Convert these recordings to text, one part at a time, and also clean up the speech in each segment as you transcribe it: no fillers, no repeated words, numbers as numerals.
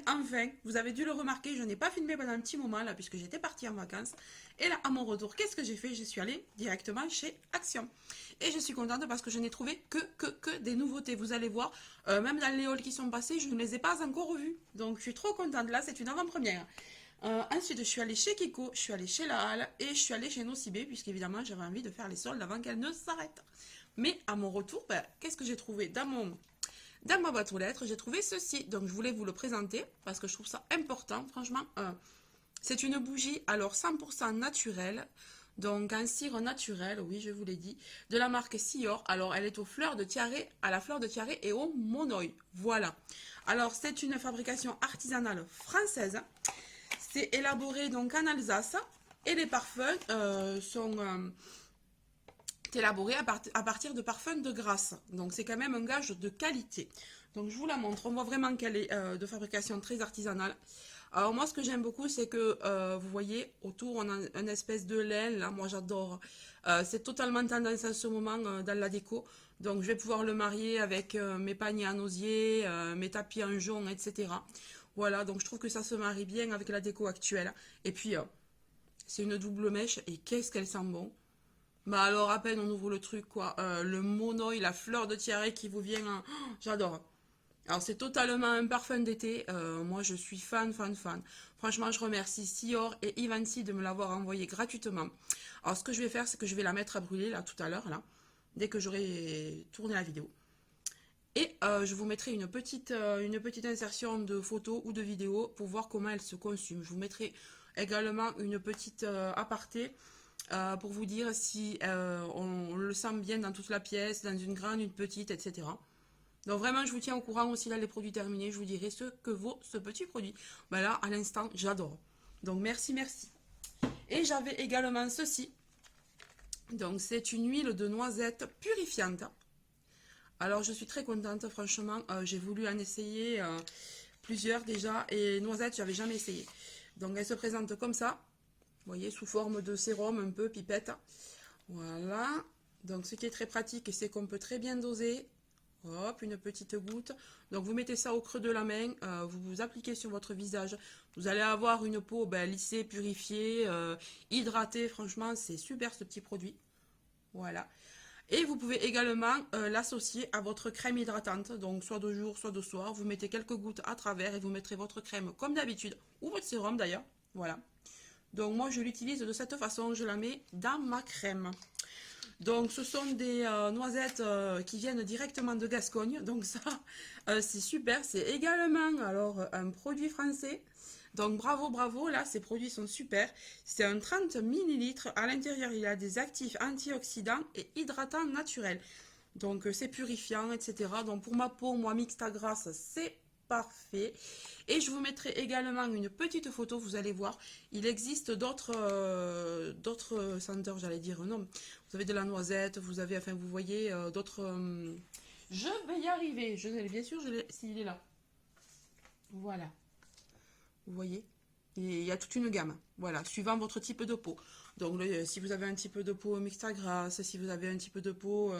enfin, vous avez dû le remarquer, je n'ai pas filmé pendant un petit moment là, puisque j'étais partie en vacances. Et là, à mon retour, qu'est-ce que j'ai fait? Je suis allée directement chez Action. Et je suis contente parce que je n'ai trouvé que des nouveautés. Vous allez voir, même dans les hauls qui sont passés, je ne les ai pas encore revus. Donc je suis trop contente. Là, c'est une avant-première. Ensuite, je suis allée chez Kiko, je suis allée chez La Halle et je suis allée chez Nocibé, puisqu'évidemment, j'avais envie de faire les soldes avant qu'elles ne s'arrêtent. Mais à mon retour, ben, qu'est-ce que j'ai trouvé dans ma boîte aux lettres? J'ai trouvé ceci. Donc, je voulais vous le présenter parce que je trouve ça important. Franchement, c'est une bougie, alors 100% naturelle. Donc, un cire naturel, oui, je vous l'ai dit, de la marque Sior. Alors, elle est aux fleurs de tiare, à la fleur de tiare et au monoï. Voilà. Alors, c'est une fabrication artisanale française. C'est élaboré donc en Alsace et les parfums sont élaborés à partir de parfums de Grasse. Donc c'est quand même un gage de qualité. Donc je vous la montre. On voit vraiment qu'elle est de fabrication très artisanale. Alors moi ce que j'aime beaucoup c'est que vous voyez autour on a une espèce de laine. Là moi j'adore. C'est totalement tendance en ce moment dans la déco. Donc je vais pouvoir le marier avec mes paniers en osier, mes tapis en jonc, etc. Voilà, donc je trouve que ça se marie bien avec la déco actuelle. Et puis, c'est une double mèche et qu'est-ce qu'elle sent bon. Bah alors, à peine on ouvre le truc, quoi. Le monoï, la fleur de tiare qui vous vient. Oh, j'adore. Alors, c'est totalement un parfum d'été. Moi, je suis fan, fan, fan. Franchement, je remercie Sior et Ivancy de me l'avoir envoyé gratuitement. Alors, ce que je vais faire, c'est que je vais la mettre à brûler, là, tout à l'heure, là. Dès que j'aurai tourné la vidéo. Et je vous mettrai une petite insertion de photos ou de vidéos pour voir comment elle se consume. Je vous mettrai également une petite aparté pour vous dire si on le sent bien dans toute la pièce, dans une grande, une petite, etc. Donc vraiment, je vous tiens au courant aussi là les produits terminés. Je vous dirai ce que vaut ce petit produit. Ben là, à l'instant, j'adore. Donc merci, merci. Et j'avais également ceci. Donc c'est une huile de noisette purifiante. Alors je suis très contente, franchement, j'ai voulu en essayer plusieurs déjà, et noisette, j'avais jamais essayé. Donc elle se présente comme ça, vous voyez, sous forme de sérum, un peu pipette. Voilà, donc ce qui est très pratique, c'est qu'on peut très bien doser. Hop, une petite goutte. Donc vous mettez ça au creux de la main, vous vous appliquez sur votre visage. Vous allez avoir une peau lissée, purifiée, hydratée. Franchement, c'est super ce petit produit. Voilà. Et vous pouvez également l'associer à votre crème hydratante, donc soit de jour, soit de soir. Vous mettez quelques gouttes à travers et vous mettrez votre crème comme d'habitude, ou votre sérum d'ailleurs. Voilà. Donc moi je l'utilise de cette façon, je la mets dans ma crème. Donc ce sont des noisettes qui viennent directement de Gascogne, donc ça c'est super. C'est également alors un produit français. Donc bravo, bravo, là ces produits sont super. C'est un 30 millilitres. À l'intérieur il y a des actifs antioxydants et hydratants naturels. Donc c'est purifiant, etc. Donc pour ma peau, moi mixte à grasse, c'est parfait. Et je vous mettrai également une petite photo, vous allez voir. Il existe d'autres senteurs, j'allais dire, non. Vous avez de la noisette, vous avez, enfin vous voyez, d'autres... Je vais y arriver, bien sûr, s'il est là. Voilà. Vous voyez? Et il y a toute une gamme, voilà, suivant votre type de peau. Donc, si vous avez un petit peu de peau mixte à grasse, si vous avez un petit peu de peau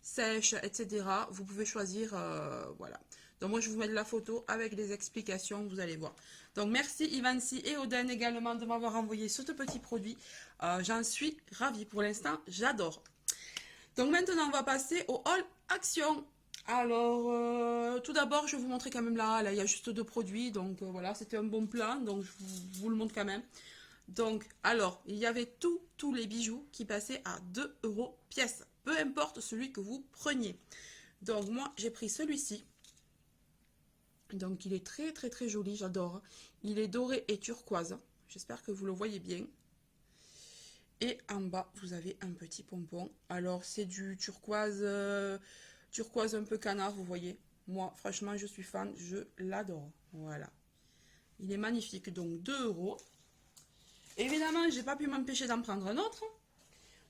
sèche, etc., vous pouvez choisir, voilà. Donc, moi, je vous mets la photo avec les explications, vous allez voir. Donc, merci Ivancy et Oden également de m'avoir envoyé ce petit produit. J'en suis ravie. Pour l'instant, j'adore. Donc, maintenant, on va passer au haul action. Alors, tout d'abord, je vais vous montrer quand même là, il y a juste deux produits, donc voilà, c'était un bon plan, donc je vous le montre quand même. Donc, alors, il y avait tous les bijoux qui passaient à 2 euros pièce, peu importe celui que vous preniez. Donc, moi, j'ai pris celui-ci. Donc, il est très, très, très joli, j'adore. Il est doré et turquoise, j'espère que vous le voyez bien. Et en bas, vous avez un petit pompon. Alors, c'est du turquoise... turquoise un peu canard, vous voyez. Moi, franchement, je suis fan, je l'adore. Voilà. Il est magnifique, donc 2 euros. Évidemment, j'ai pas pu m'empêcher d'en prendre un autre.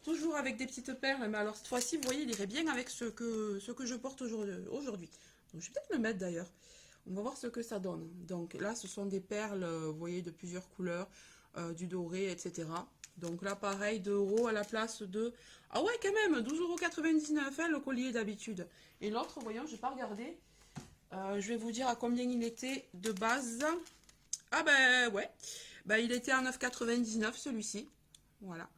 Toujours avec des petites perles, mais alors cette fois-ci, vous voyez, il irait bien avec ce que je porte aujourd'hui. Donc, je vais peut-être le mettre d'ailleurs. On va voir ce que ça donne. Donc là, ce sont des perles, vous voyez, de plusieurs couleurs, du doré, etc. Donc là, pareil, 2 euros à la place de... Ah ouais, quand même, 12,99 € hein, le collier d'habitude. Et l'autre, voyons, je n'ai pas regardé. Je vais vous dire à combien il était de base. Ah ben ouais, ben, il était à 9,99 celui-ci. Voilà.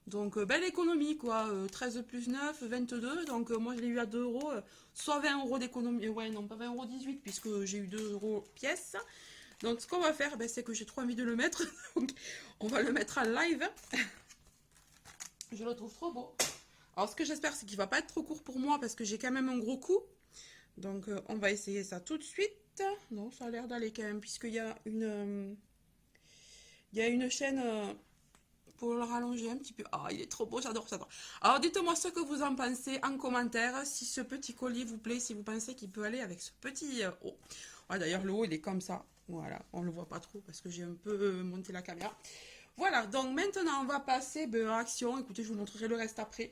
Donc belle économie quoi, 13 plus 9, 22. Donc moi je l'ai eu à 2 euros, soit 20 euros d'économie, ouais non pas 20 euros 18 puisque j'ai eu 2 euros pièce. Donc ce qu'on va faire, ben, c'est que j'ai trop envie de le mettre, donc on va le mettre en live. Je le trouve trop beau. Alors ce que j'espère c'est qu'il va pas être trop court pour moi parce que j'ai quand même un gros coup. Donc on va essayer ça tout de suite. Non, ça a l'air d'aller quand même puisqu'il y a une chaîne pour le rallonger un petit peu. Ah, il est trop beau, j'adore, j'adore. Alors dites-moi ce que vous en pensez en commentaire, si ce petit collier vous plaît, si vous pensez qu'il peut aller avec ce petit haut. Ah, d'ailleurs le haut il est comme ça. Voilà, on le voit pas trop parce que j'ai un peu monté la caméra. Voilà, donc maintenant on va passer à l'action. Écoutez, je vous montrerai le reste après.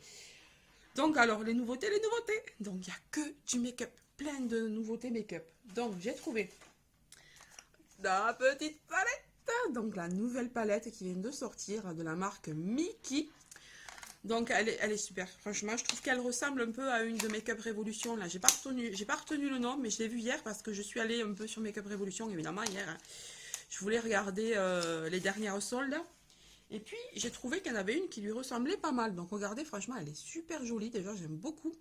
Donc alors, les nouveautés, les nouveautés. Donc il n'y a que du make-up, plein de nouveautés make-up. Donc j'ai trouvé la petite palette. Donc la nouvelle palette qui vient de sortir de la marque Mickey. Donc elle est super, franchement, je trouve qu'elle ressemble un peu à une de Make-up Revolution. Là, j'ai pas retenu le nom, mais je l'ai vu hier parce que je suis allée un peu sur Make-up Revolution, évidemment, hier. Hein. Je voulais regarder les dernières soldes. Et puis, j'ai trouvé qu'il y en avait une qui lui ressemblait pas mal. Donc, regardez, franchement, elle est super jolie. Déjà, j'aime beaucoup.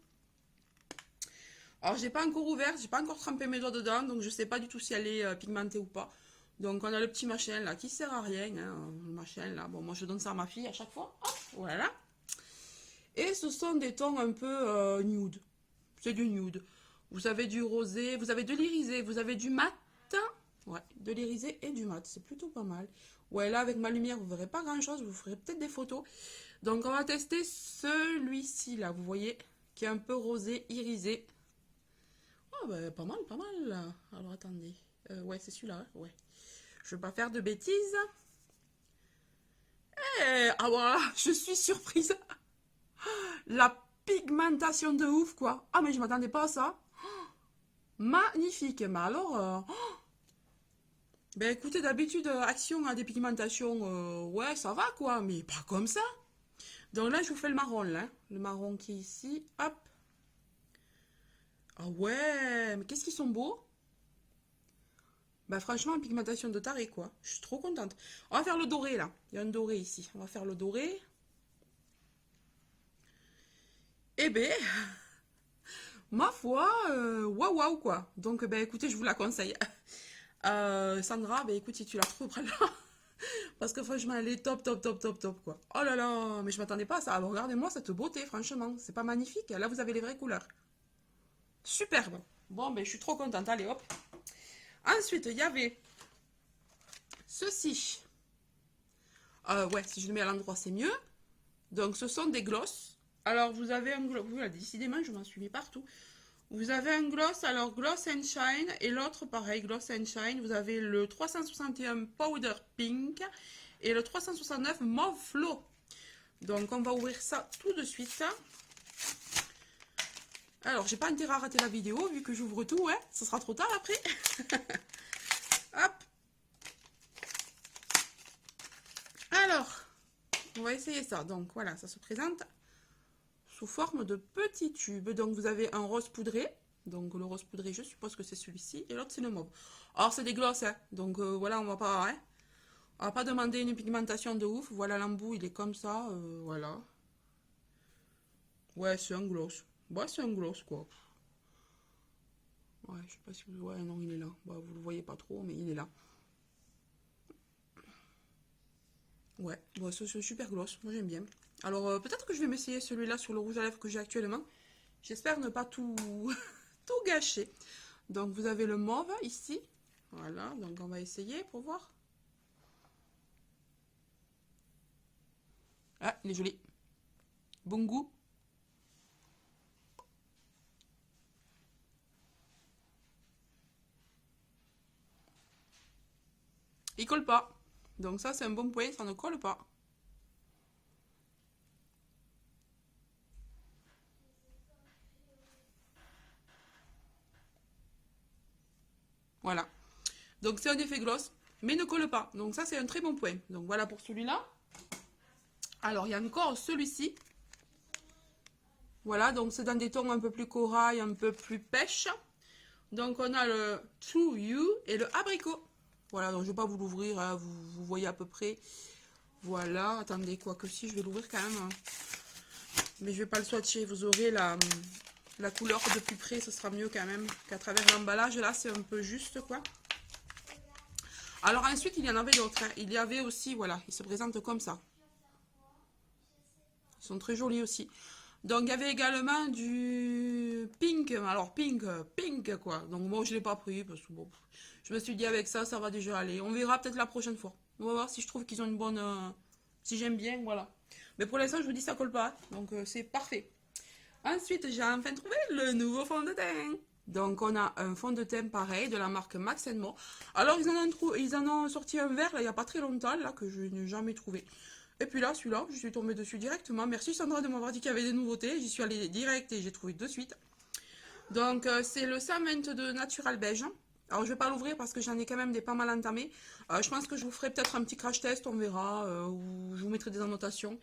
Alors, j'ai pas encore ouvert, j'ai pas encore trempé mes doigts dedans. Donc, je sais pas du tout si elle est pigmentée ou pas. Donc, on a le petit machin là qui sert à rien. Hein, le machin là. Bon, moi, je donne ça à ma fille à chaque fois. Hop, voilà. Et ce sont des tons un peu nude. C'est du nude. Vous avez du rosé, vous avez de l'irisé, vous avez du mat. Ouais, de l'irisé et du mat. C'est plutôt pas mal. Ouais, là, avec ma lumière, vous verrez pas grand-chose. Vous ferez peut-être des photos. Donc, on va tester celui-ci, là. Vous voyez, qui est un peu rosé, irisé. Oh, ben, pas mal, pas mal, là. Alors, attendez. Ouais, c'est celui-là, hein. Ouais. Je vais pas faire de bêtises. Ah, voilà, je suis surprise. La pigmentation de ouf, quoi. Ah, mais je m'attendais pas à ça. Magnifique. Mais alors... ben écoutez, d'habitude, Action a des pigmentations, ouais, ça va, quoi. Mais pas comme ça. Donc là, je vous fais le marron, là. Le marron qui est ici. Hop. Ah ouais, mais qu'est-ce qu'ils sont beaux. Bah franchement, pigmentation de taré, quoi. Je suis trop contente. On va faire le doré, là. Il y a un doré ici. On va faire le doré. Eh ben... Ma foi, waouh, waouh, quoi. Donc, ben, écoutez, je vous la conseille. Sandra, ben, écoute, si tu la retrouves, prends-la. Parce que franchement, elle est top, top, top, top, top, quoi. Oh là là, mais je m'attendais pas à ça. Alors, regardez-moi cette beauté, franchement. C'est pas magnifique. Là, vous avez les vraies couleurs. Superbe. Bon, ben, je suis trop contente. Allez, hop. Ensuite, il y avait ceci. Ouais, si je le mets à l'endroit, c'est mieux. Donc, ce sont des glosses. Alors, vous avez un gloss. Voilà, décidément, je m'en suis mis partout. Vous avez un gloss, alors Gloss and Shine, et l'autre pareil, Gloss and Shine. Vous avez le 361 Powder Pink et le 369 Mauve Flow. Donc on va ouvrir ça tout de suite. Alors j'ai pas intérêt à rater la vidéo vu que j'ouvre tout, hein. Ce sera trop tard après. Hop. Alors, on va essayer ça. Donc voilà, ça se présente sous forme de petits tubes. Donc vous avez un rose poudré. Donc le rose poudré, je suppose que c'est celui-ci. Et l'autre, c'est le mauve. Alors c'est des glosses, hein. Donc voilà, on va pas... Hein, on va pas demander une pigmentation de ouf. Voilà, l'embout, il est comme ça. Voilà. Ouais, c'est un gloss. Ouais, c'est un gloss, quoi. Ouais, je sais pas si vous... Ouais, non, il est là. Bah, vous le voyez pas trop, mais il est là. Ouais, bon, c'est super gloss. Moi, j'aime bien. Alors, peut-être que je vais m'essayer celui-là sur le rouge à lèvres que j'ai actuellement. J'espère ne pas tout, tout gâcher. Donc, vous avez le mauve ici. Voilà, donc on va essayer pour voir. Ah, il est joli. Bon goût. Il colle pas. Donc ça, c'est un bon point, ça ne colle pas. Voilà. Donc c'est un effet gloss, mais ne colle pas. Donc ça, c'est un très bon point. Donc voilà pour celui-là. Alors, il y a encore celui-ci. Voilà, donc c'est dans des tons un peu plus corail, un peu plus pêche. Donc on a le To You et le abricot. Voilà, donc je ne vais pas vous l'ouvrir, hein, vous voyez à peu près. Voilà, attendez, quoi que si, je vais l'ouvrir quand même. Hein. Mais je vais pas le swatcher, vous aurez la couleur de plus près, ce sera mieux quand même qu'à travers l'emballage. Là, c'est un peu juste, quoi. Alors ensuite, il y en avait d'autres. Hein. Il y avait aussi, voilà, ils se présentent comme ça. Ils sont très jolis aussi. Donc, il y avait également du pink. Alors, pink, quoi. Donc, moi, je ne l'ai pas pris parce que, bon, je me suis dit, avec ça, ça va déjà aller. On verra peut-être la prochaine fois. On va voir si je trouve qu'ils ont une bonne... si j'aime bien, voilà. Mais pour l'instant, je vous dis, ça colle pas. Donc, c'est parfait. Ensuite, j'ai enfin trouvé le nouveau fond de teint. Donc, on a un fond de teint pareil de la marque Max More. Alors, ils en ont sorti un vert, là, il n'y a pas très longtemps, là, que je n'ai jamais trouvé. Et puis là, celui-là, je suis tombée dessus directement. Merci Sandra de m'avoir dit qu'il y avait des nouveautés. J'y suis allée direct et j'ai trouvé de suite. Donc, c'est le 122 Natural Beige. Alors, je ne vais pas l'ouvrir parce que j'en ai quand même des pas mal entamés. Je pense que je vous ferai peut-être un petit crash test, on verra. Ou je vous mettrai des annotations.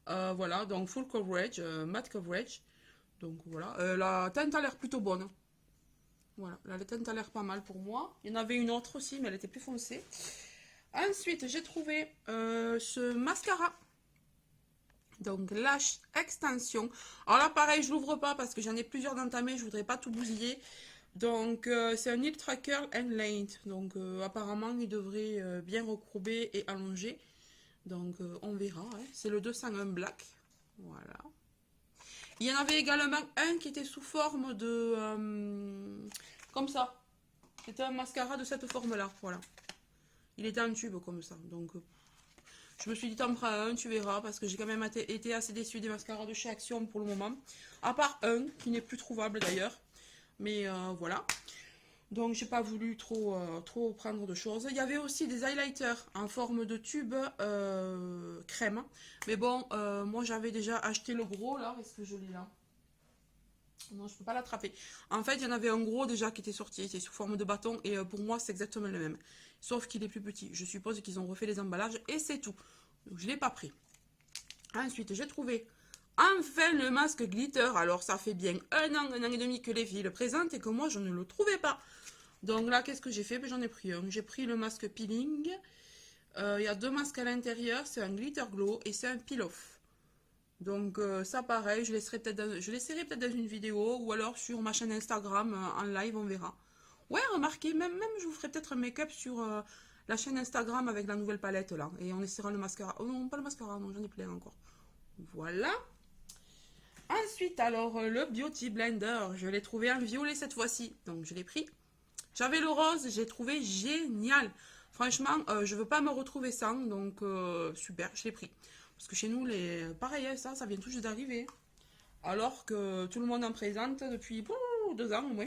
Voilà, donc full coverage, matte coverage. Donc voilà, la teinte a l'air plutôt bonne. Voilà, la teinte a l'air pas mal pour moi. Il y en avait une autre aussi, mais elle était plus foncée. Ensuite, j'ai trouvé ce mascara. Donc, Lash Extension. Alors là, pareil, je l'ouvre pas parce que j'en ai plusieurs d'entamés. Je voudrais pas tout bousiller. Donc, c'est un Ultra Curl and Length. Donc, apparemment, il devrait bien recourber et allonger. Donc, on verra. Hein. C'est le 201 Black. Voilà. Il y en avait également un qui était sous forme de... comme ça. C'était un mascara de cette forme-là. Voilà. Il était en tube comme ça. Donc, je me suis dit, t'en prends un, tu verras. Parce que j'ai quand même été assez déçue des mascaras de chez Action pour le moment. À part un, qui n'est plus trouvable d'ailleurs. Mais voilà. Donc, j'ai pas voulu trop prendre de choses. Il y avait aussi des highlighters en forme de tube crème. Mais bon, moi, j'avais déjà acheté le gros, là. Est-ce que je l'ai là? Non, je peux pas l'attraper. En fait, il y en avait un gros déjà qui était sorti. Il était sous forme de bâton. Et pour moi, c'est exactement le même. Sauf qu'il est plus petit. Je suppose qu'ils ont refait les emballages. Et c'est tout. Donc, je l'ai pas pris. Ensuite, j'ai trouvé... enfin, le masque glitter. Alors, ça fait bien un an et demi que les filles le présentent et que moi, je ne le trouvais pas. Donc là, qu'est-ce que j'ai fait? J'en ai pris un. J'ai pris le masque peeling. Il y a deux masques à l'intérieur. C'est un glitter glow et c'est un peel-off. Donc ça, pareil, je l'essaierai peut-être dans une vidéo ou alors sur ma chaîne Instagram en live, on verra. Ouais, remarquez, même je vous ferai peut-être un make-up sur la chaîne Instagram avec la nouvelle palette là. Et on essaiera le mascara. Oh non, pas le mascara, non, j'en ai plein encore. Voilà. Ensuite, alors, le Beauty Blender. Je l'ai trouvé en violet cette fois-ci. Donc, je l'ai pris. J'avais le rose, j'ai trouvé génial. Franchement, je veux pas me retrouver sans, donc super, je l'ai pris. Parce que chez nous, pareil, hein, ça vient tout juste d'arriver. Alors que tout le monde en présente depuis 2 ans au moins.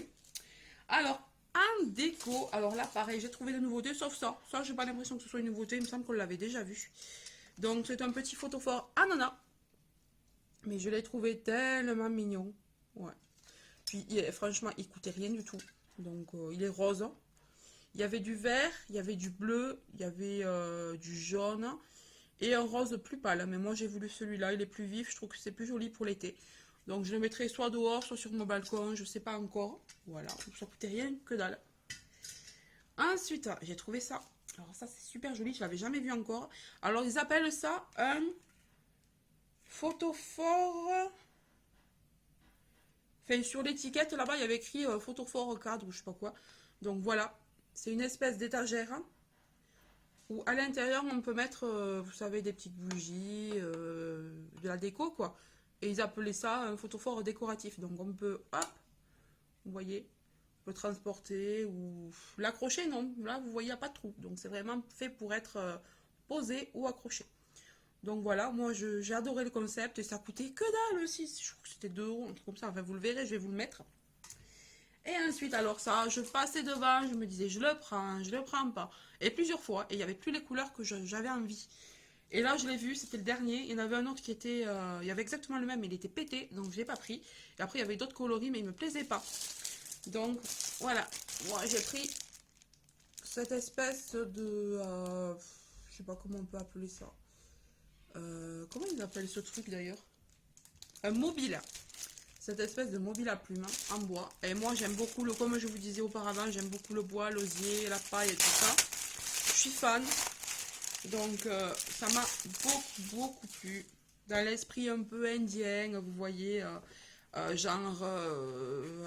Alors, en déco, alors là, pareil, j'ai trouvé des nouveautés, sauf ça. Ça, j'ai pas l'impression que ce soit une nouveauté, il me semble qu'on l'avait déjà vu. Donc, c'est un petit photophore ananas. Mais je l'ai trouvé tellement mignon. Ouais. Puis, franchement, il coûtait rien du tout. Donc, il est rose. Il y avait du vert, il y avait du bleu, il y avait du jaune et un rose plus pâle. Mais moi, j'ai voulu celui-là, il est plus vif. Je trouve que c'est plus joli pour l'été. Donc, je le mettrai soit dehors, soit sur mon balcon. Je ne sais pas encore. Voilà, ça coûtait rien que dalle. Ensuite, j'ai trouvé ça. Alors, ça, c'est super joli. Je ne l'avais jamais vu encore. Alors, ils appellent ça un photophore. Enfin, sur l'étiquette, là-bas, il y avait écrit photophore cadre ou je sais pas quoi. Donc, voilà. C'est une espèce d'étagère où à l'intérieur on peut mettre, vous savez, des petites bougies, de la déco quoi. Et ils appelaient ça un photophore décoratif. Donc on peut, hop, vous voyez, on peut transporter ou l'accrocher, non. Là vous voyez, il n'y a pas de trou. Donc c'est vraiment fait pour être posé ou accroché. Donc voilà, moi j'ai adoré le concept et ça coûtait que dalle aussi. Je crois que c'était 2 €, un truc comme ça. Enfin vous le verrez, je vais vous le mettre. Et ensuite, alors ça, je passais devant, je me disais, je le prends pas. Et plusieurs fois, et il n'y avait plus les couleurs que j'avais envie. Et là, je l'ai vu, c'était le dernier. Il y en avait un autre qui était, il y avait exactement le même, mais il était pété, donc je l'ai pas pris. Et après, il y avait d'autres coloris, mais il me plaisait pas. Donc, voilà. Moi, j'ai pris cette espèce de, je sais pas comment on peut appeler ça. Comment ils appellent ce truc d'ailleurs? Un mobile. cette espèce de mobile à plumes en bois. Et moi j'aime beaucoup le, comme je vous disais auparavant, j'aime beaucoup le bois, l'osier, la paille et tout ça. Je suis fan. Donc ça m'a beaucoup plu. Dans l'esprit un peu indien, vous voyez, genre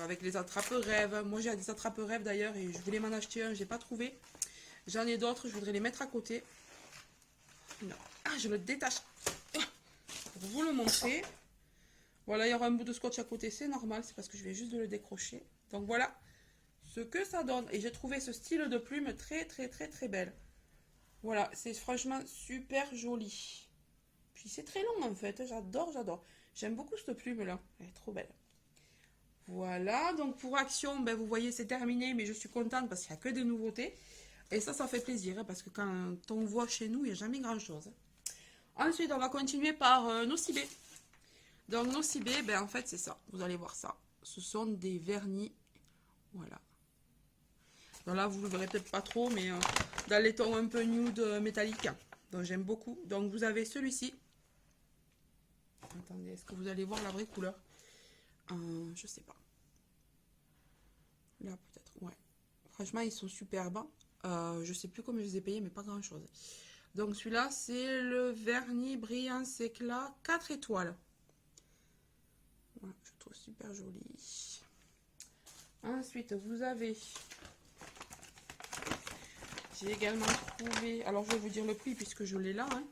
avec les attrape-rêves. Moi j'ai des attrape-rêves d'ailleurs et je voulais m'en acheter un, j'ai pas trouvé. J'en ai d'autres, je voudrais les mettre à côté. Non. Ah, je le détache pour vous le montrer. Voilà, il y aura un bout de scotch à côté, c'est normal, c'est parce que je vais juste de le décrocher. Donc voilà ce que ça donne. Et j'ai trouvé ce style de plume très belle. Voilà, c'est franchement super joli. Puis c'est très long en fait, j'adore. J'aime beaucoup cette plume là, elle est trop belle. Voilà, donc pour Action, ben, vous voyez c'est terminé, mais je suis contente parce qu'il n'y a que des nouveautés. Et ça fait plaisir, hein, parce que quand on voit chez nous, il n'y a jamais grand chose. Ensuite, on va continuer par Nocibé. Donc Nocibé, ben en fait c'est ça, vous allez voir ça. Ce sont des vernis, voilà. Donc là vous ne le verrez peut-être pas trop, mais dans les tons un peu nude métallique. Donc j'aime beaucoup. Donc vous avez celui-ci. Attendez, est-ce que vous allez voir la vraie couleur? Je sais pas. Là peut-être, ouais. Franchement ils sont superbes. Je sais plus combien je les ai payés, mais pas grand chose. Donc celui-là c'est le vernis brillant éclat 4 étoiles. Voilà, je trouve super joli. Ensuite, vous avez... J'ai également trouvé... Alors, je vais vous dire le prix puisque je l'ai là. Hein.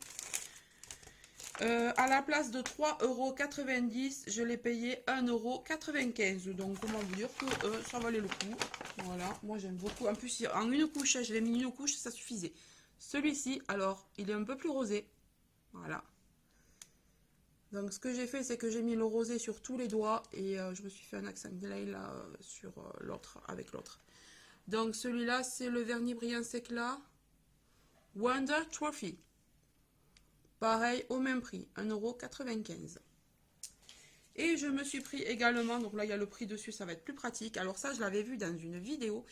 À la place de 3,90 €, je l'ai payé 1,95 €. Donc, comment vous dire que ça valait le coup. Voilà, moi j'aime beaucoup. En plus, en une couche, je l'ai mis une couche, ça suffisait. Celui-ci, alors, il est un peu plus rosé. Voilà. Donc ce que j'ai fait, c'est que j'ai mis le rosé sur tous les doigts et je me suis fait un accent glaze là sur l'autre, avec l'autre. Donc celui-là, c'est le vernis brillant éclat Wonder Trophy. Pareil, au même prix, 1,95 €. Et je me suis pris également, donc là il y a le prix dessus, ça va être plus pratique. Alors ça, je l'avais vu dans une vidéo,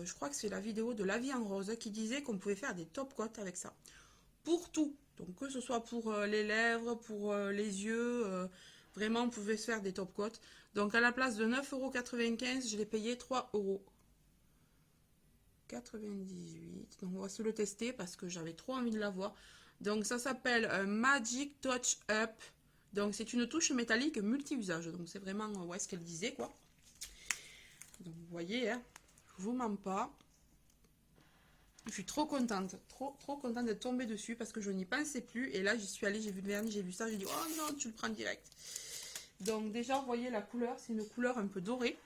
je crois que c'est la vidéo de La Vie en Rose, qui disait qu'on pouvait faire des top coats avec ça. Pour tout. Donc que ce soit pour les lèvres, pour les yeux, vraiment on pouvait se faire des top coats. Donc à la place de 9,95 €, je l'ai payé 3,98 €. Donc on va se le tester parce que j'avais trop envie de l'avoir. Donc ça s'appelle Magic Touch Up. Donc c'est une touche métallique multi-usage. Donc c'est vraiment ouais, ce qu'elle disait quoi. Donc vous voyez, hein, je vous mens pas. Je suis trop contente d'être tombée dessus parce que je n'y pensais plus. Et là, j'y suis allée, j'ai vu le vernis, j'ai vu ça, j'ai dit, oh non, tu le prends direct. Donc déjà, vous voyez la couleur, c'est une couleur un peu dorée.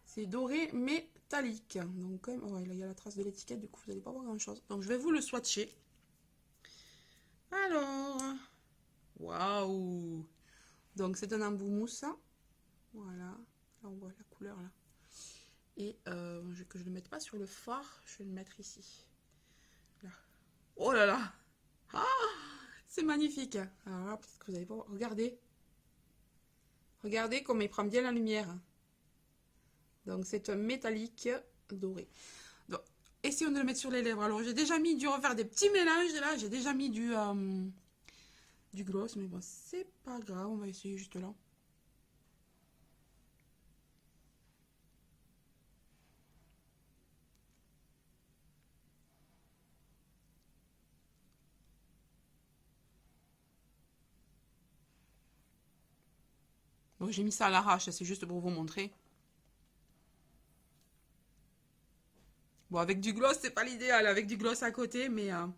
C'est doré métallique. Donc, comme, oh, là, il y a la trace de l'étiquette, du coup, vous n'allez pas voir grand-chose. Donc, je vais vous le swatcher. Alors, waouh! Donc, c'est un embout mousse. Voilà, là, on voit la couleur, là. Et que je ne le mette pas sur le fard, je vais le mettre ici. Là. Oh là là! Ah! C'est magnifique! Alors là, peut-être que vous n'allez pas voir. Regardez! Regardez comme il prend bien la lumière. Donc, c'est un métallique doré. Donc, essayons de le mettre sur les lèvres. Alors, j'ai déjà mis du refaire des petits mélanges. Là, j'ai déjà mis du gloss. Mais bon, c'est pas grave. On va essayer juste là. Bon, j'ai mis ça à l'arrache, c'est juste pour vous montrer. Bon, avec du gloss, c'est pas l'idéal, avec du gloss à côté, mais... Ah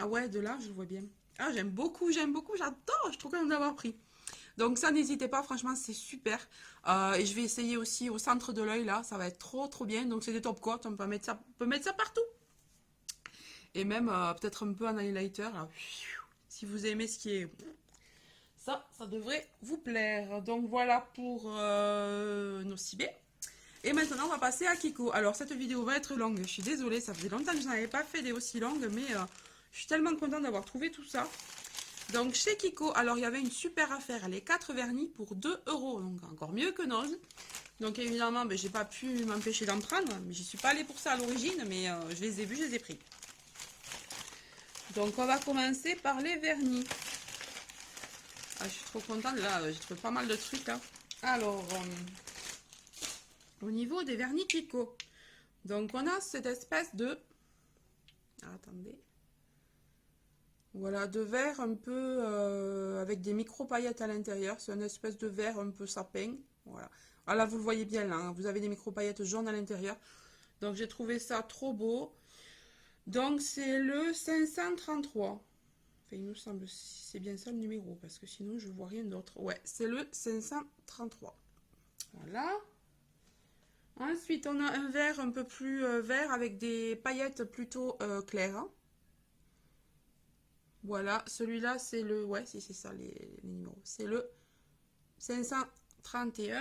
ouais, de là, je le vois bien. Ah, j'aime beaucoup, j'adore, je suis trop contente d'avoir pris. Donc ça, n'hésitez pas, franchement, c'est super. Et je vais essayer aussi au centre de l'œil, là, ça va être trop bien. Donc c'est des top coats, on peut mettre ça partout. Et même peut-être un peu en highlighter, là. Si vous aimez ce qui est... Ça devrait vous plaire. Donc voilà pour Nocibé. Et maintenant, on va passer à Kiko. Alors, cette vidéo va être longue. Je suis désolée, ça faisait longtemps que je n'avais pas fait des aussi longues, mais je suis tellement contente d'avoir trouvé tout ça. Donc, chez Kiko, alors, il y avait une super affaire. Les 4 vernis pour 2 €. Donc, encore mieux que Nose. Donc, évidemment, ben, j'ai pas pu m'empêcher d'en prendre. Mais j'y suis pas allée pour ça à l'origine, mais je les ai vus, je les ai pris. Donc, on va commencer par les vernis. Ah, je suis trop contente, là, j'ai trouvé pas mal de trucs, là. Alors, au niveau des vernis Kiko, donc on a cette espèce de... Ah, attendez. Voilà, de verre un peu avec des micro-paillettes à l'intérieur. C'est une espèce de verre un peu sapin. Voilà. Ah là, vous le voyez bien, là, hein, vous avez des micro-paillettes jaunes à l'intérieur. Donc, j'ai trouvé ça trop beau. Donc, c'est le 533. Enfin, il me semble, c'est bien ça le numéro, parce que sinon, je vois rien d'autre. Ouais, c'est le 533. Voilà. Ensuite, on a un verre un peu plus vert avec des paillettes plutôt claires. Hein. Voilà, celui-là, c'est le... Ouais, si, c'est ça, les numéros. C'est le 531.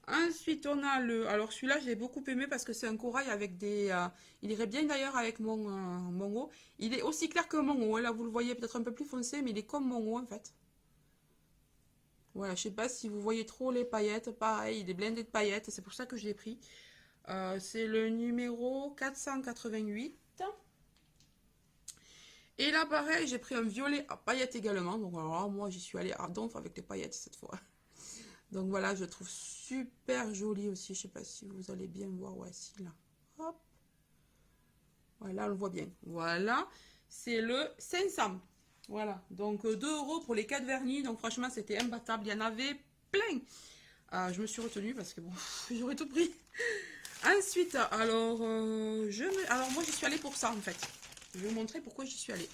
Ensuite, on a le... Alors, celui-là, j'ai beaucoup aimé parce que c'est un corail avec des... il irait bien d'ailleurs avec mon haut. Il est aussi clair que mon haut. Là, vous le voyez peut-être un peu plus foncé, mais il est comme mon haut, en fait. Voilà, je sais pas si vous voyez trop les paillettes. Pareil, il est blindé de paillettes. C'est pour ça que je l'ai pris. C'est le numéro 488. Et là, pareil, j'ai pris un violet à paillettes également. Donc, alors, moi, j'y suis allée à donf avec les paillettes cette fois. Donc, voilà, je le trouve super joli aussi. Je sais pas si vous allez bien voir. Ouais, si, là. Hop. Voilà, on le voit bien. Voilà. C'est le 500. Voilà. Donc, 2 € pour les 4 vernis. Donc, franchement, c'était imbattable. Il y en avait plein. Je me suis retenue parce que, bon, j'aurais tout pris. Ensuite, alors, alors, moi, j'y suis allée pour ça, en fait. Je vais vous montrer pourquoi j'y suis allée.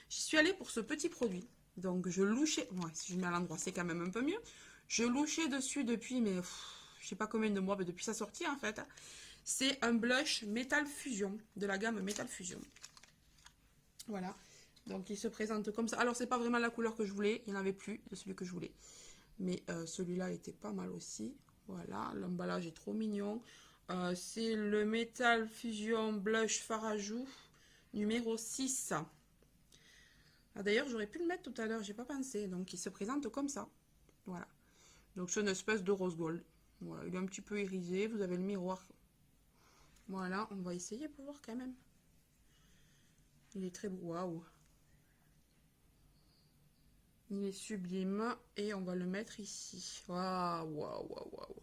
J'y suis allée pour ce petit produit. Donc, je louchais... Ouais, si je mets à l'endroit, c'est quand même un peu mieux. Je louchais dessus depuis, mais je sais pas combien de mois, mais depuis sa sortie, en fait. C'est un blush Metal Fusion, de la gamme Metal Fusion. Voilà. Donc, il se présente comme ça. Alors, c'est pas vraiment la couleur que je voulais. Il n'y en avait plus de celui que je voulais. Mais celui-là était pas mal aussi. Voilà, l'emballage est trop mignon. C'est le Metal Fusion Blush Farajou numéro 6. Ah, d'ailleurs, j'aurais pu le mettre tout à l'heure, j'ai pas pensé. Donc, il se présente comme ça. Voilà. Donc, c'est une espèce de rose gold. Voilà, il est un petit peu irisé. Vous avez le miroir. Voilà, on va essayer pour voir quand même. Il est très beau. Waouh. Il est sublime. Et on va le mettre ici. Waouh, waouh, waouh, waouh.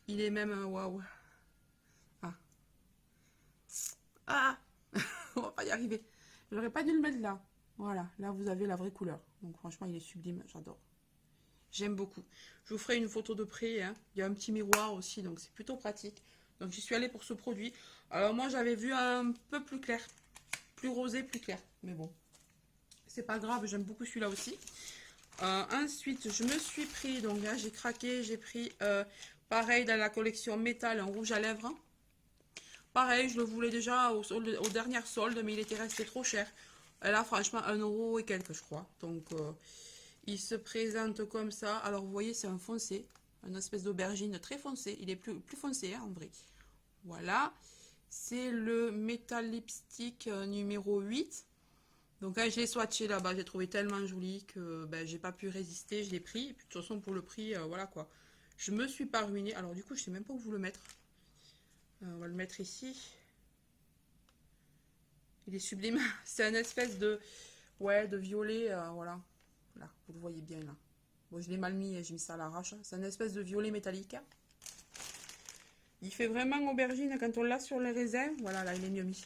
Il est même un waouh. Ah. Ah. On va pas y arriver. J'aurais pas dû le mettre là. Voilà, là vous avez la vraie couleur. Donc franchement, il est sublime, j'adore. J'aime beaucoup. Je vous ferai une photo de près. Hein. Il y a un petit miroir aussi, donc c'est plutôt pratique. Donc j'y suis allée pour ce produit. Alors moi, j'avais vu un peu plus clair. Plus rosé, plus clair. Mais bon, c'est pas grave, j'aime beaucoup celui-là aussi. Ensuite, je me suis pris, donc là j'ai craqué, j'ai pris pareil dans la collection métal, un rouge à lèvres. Pareil, je le voulais déjà aux dernières soldes, mais il était resté trop cher. Et là, franchement, 1 € et quelques, je crois. Donc, il se présente comme ça. Alors, vous voyez, c'est un foncé. Une espèce d'aubergine très foncé. Il est plus foncé, hein, en vrai. Voilà. C'est le Metal Lipstick numéro 8. Donc, quand je l'ai swatché là-bas, j'ai trouvé tellement joli que ben, j'ai pas pu résister. Je l'ai pris. Et puis, de toute façon, pour le prix, voilà quoi. Je me suis pas ruinée. Alors, du coup, je sais même pas où vous le mettre. On va le mettre ici. Il est sublime. C'est un espèce de... Ouais, de violet, voilà. Là, vous le voyez bien, là. Bon, je l'ai mal mis, j'ai mis ça à l'arrache. C'est un espèce de violet métallique. Il fait vraiment aubergine quand on l'a sur les raisins. Voilà, là, il est mieux mis.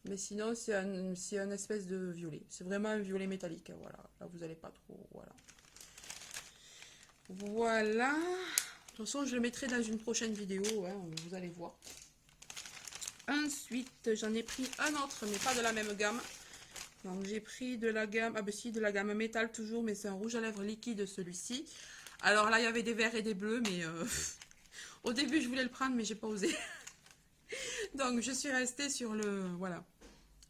Mais sinon, c'est un espèce de violet. C'est vraiment un violet métallique. Voilà, là, vous n'allez pas trop... Voilà. Voilà. De toute façon, je le mettrai dans une prochaine vidéo. Hein, vous allez voir. Ensuite, j'en ai pris un autre, mais pas de la même gamme. Donc, j'ai pris de la gamme, ah ben si, de la gamme métal toujours, mais c'est un rouge à lèvres liquide celui-ci. Alors là, il y avait des verts et des bleus, mais au début, je voulais le prendre, mais j'ai pas osé. Donc, je suis restée sur le, voilà.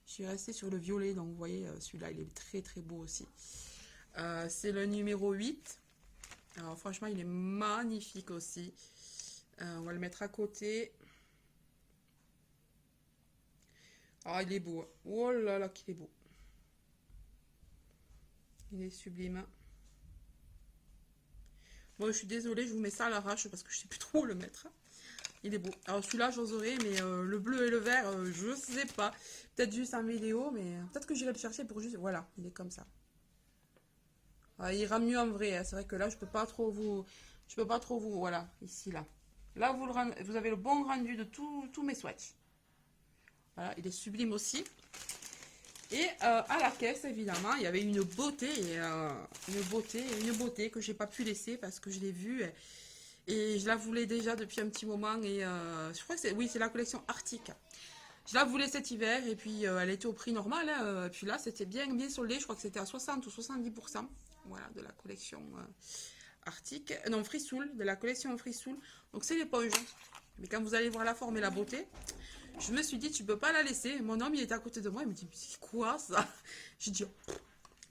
Je suis restée sur le violet, donc vous voyez, celui-là, il est très très beau aussi. C'est le numéro 8. Alors, franchement, il est magnifique aussi. On va le mettre à côté. Ah, il est beau. Oh là là, qu'il est beau. Il est sublime. Bon, je suis désolée, je vous mets ça à l'arrache parce que je sais plus trop où le mettre. Il est beau. Alors celui-là, j'oserais, mais le bleu et le vert, je sais pas. Peut-être juste en vidéo, mais peut-être que j'irai le chercher pour juste... Voilà, il est comme ça. Il ira mieux en vrai, hein. C'est vrai que là, je peux pas trop vous, voilà, ici, là. Là, vous avez le bon rendu de tous mes swatchs. Voilà, il est sublime aussi. Et à la caisse, évidemment, il y avait une beauté que j'ai pas pu laisser parce que je l'ai vue et je la voulais déjà depuis un petit moment. Et je crois que c'est la collection Arctique. Je la voulais cet hiver et puis elle était au prix normal, hein. Puis là, c'était bien soldé. Je crois que c'était à 60 ou 70%. Voilà, de la collection Arctique. Non, Frissoul, de la collection Frissoul. Donc c'est l'éponge. Mais quand vous allez voir la forme et la beauté, je me suis dit, tu peux pas la laisser. Mon homme, il était à côté de moi, il me dit, c'est quoi ça? J'ai dit, oh,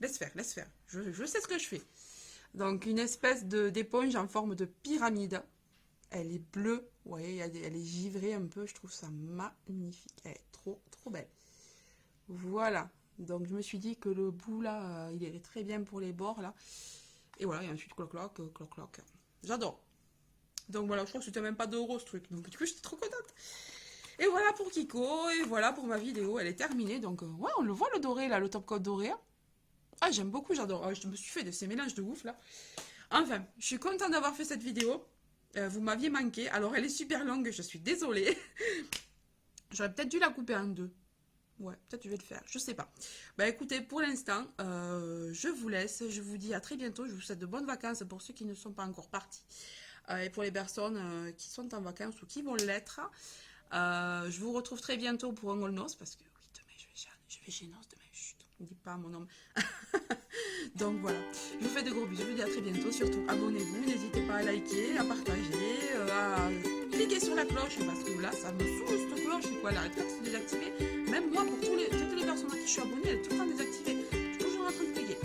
laisse faire, laisse faire. Je sais ce que je fais. Donc, une espèce d'éponge en forme de pyramide. Elle est bleue, vous voyez, elle est givrée un peu. Je trouve ça magnifique. Elle est trop, trop belle. Voilà. Donc, je me suis dit que le bout là, il irait très bien pour les bords là. Et voilà, et ensuite, cloc, cloc, cloc, cloc. J'adore. Donc voilà, je crois que c'était même pas 2 € ce truc. Donc du coup, j'étais trop contente. Et voilà pour Kiko, et voilà pour ma vidéo, elle est terminée. Donc ouais, on le voit le doré là, le top coat doré. Hein. Ah, j'aime beaucoup, j'adore. Ah, je me suis fait de ces mélanges de ouf là. Enfin, je suis contente d'avoir fait cette vidéo. Vous m'aviez manqué. Alors elle est super longue, je suis désolée. J'aurais peut-être dû la couper en 2. Ouais, peut-être je vais le faire, je sais pas. Bah écoutez, pour l'instant, je vous laisse. Je vous dis à très bientôt. Je vous souhaite de bonnes vacances pour ceux qui ne sont pas encore partis. Et pour les personnes qui sont en vacances ou qui vont l'être. Je vous retrouve très bientôt pour un Noce parce que oui, demain je vais chez Noce, demain, chut, ne dis pas à mon homme. Donc voilà, je vous fais de gros bisous, je vous dis à très bientôt, surtout abonnez-vous, n'hésitez pas à liker, à partager, à cliquer sur la cloche parce que là ça me saoule cette cloche, quoi, elle arrête pas de se désactiver. Même moi, pour toutes les personnes à qui je suis abonnée, elle est tout le temps désactivée, je suis toujours en train de cliquer.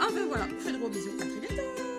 Enfin voilà, je vous fais de gros bisous, à très bientôt.